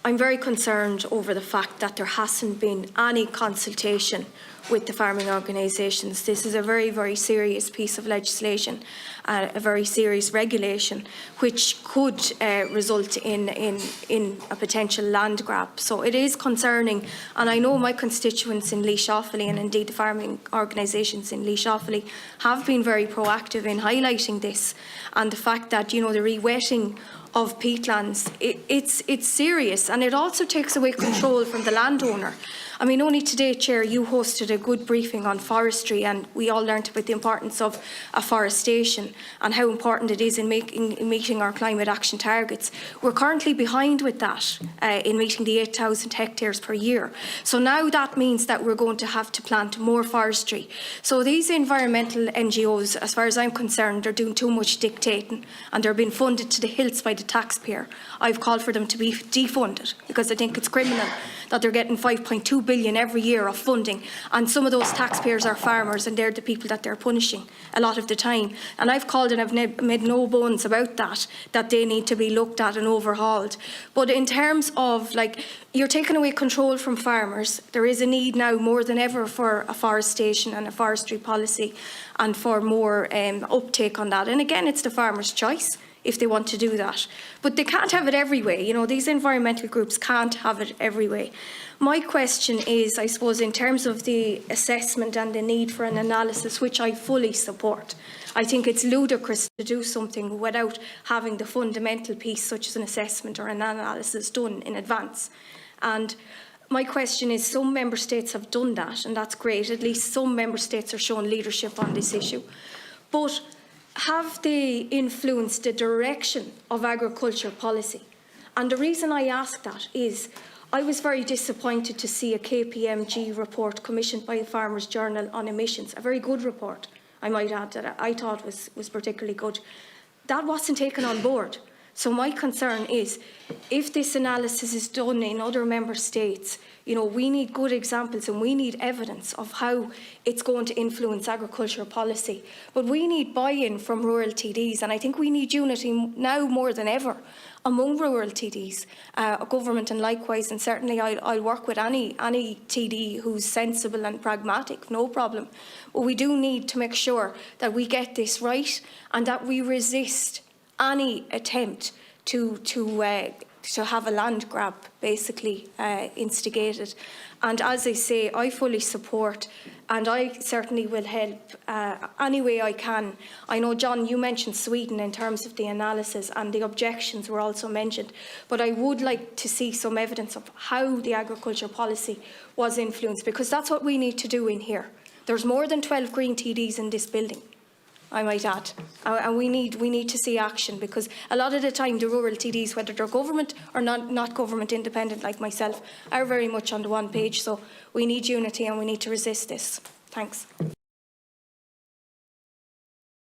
I'm very concerned over the fact that there hasn't been any consultation with the farming organisations. This is a very, very serious piece of legislation, a very serious regulation, which could result in a potential land grab. So it is concerning, and I know my constituents in Laois Offaly, and indeed the farming organisations in Laois Offaly, have been very proactive in highlighting this, and the fact that, you know, the re-wetting of peatlands, it's serious, and it also takes away control from the landowner. I mean, only today, Chair, you hosted a good briefing on forestry, and we all learnt about the importance of afforestation and how important it is in meeting our climate action targets. We're currently behind with that in meeting the 8,000 hectares per year. So now that means that we're going to have to plant more forestry. So these environmental NGOs, as far as I'm concerned, are doing too much dictating, and they're being funded to the hilts by the taxpayer. I've called for them to be defunded, because I think it's criminal that they're getting 5.2 billion every year of funding, and some of those taxpayers are farmers, and they're the people that they're punishing a lot of the time. And I've called, and I've made no bones about that they need to be looked at and overhauled. But in terms of, like, you're taking away control from farmers, there is a need now more than ever for afforestation and a forestry policy, and for more uptake on that. And again, it's the farmer's choice if they want to do that. But they can't have it every way. You know, these environmental groups can't have it every way. My question is, I suppose, in terms of the assessment and the need for an analysis, which I fully support. I think it's ludicrous to do something without having the fundamental piece, such as an assessment or an analysis, done in advance. And my question is, some member states have done that, and that's great. At least some member states are showing leadership on this issue. But have they influenced the direction of agriculture policy? And the reason I ask that is, I was very disappointed to see a KPMG report commissioned by the Farmers Journal on emissions, a very good report, I might add, that I thought was particularly good. That wasn't taken on board. So my concern is, if this analysis is done in other member states, you know, we need good examples and we need evidence of how it's going to influence agricultural policy. But we need buy-in from rural TDs, and I think we need unity now more than ever among rural TDs, government, and likewise, and certainly I'll work with any TD who's sensible and pragmatic, no problem. But we do need to make sure that we get this right, and that we resist any attempt to have a land grab basically instigated. And as I say, I fully support, and I certainly will help any way I can. I know, John, you mentioned Sweden in terms of the analysis, and the objections were also mentioned, but I would like to see some evidence of how the agriculture policy was influenced, because that's what we need to do in here. There's more than 12 Green TDs in this building, I might add, and we need to see action, because a lot of the time the rural TDs, whether they're government or not government independent like myself, are very much on the one page. So we need unity, and we need to resist this. Thanks.